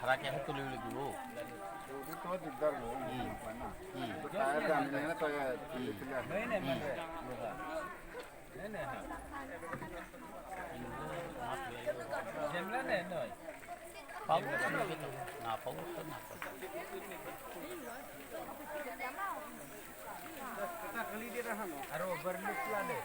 Rakyat itu lebih gitu. itu digar loh. Itu kayak dan ini kayak pilih-pilih. Bagus kan begitu. Nah, bagus kan apa? Kita kali dia dah no. Aro berluk lah deh.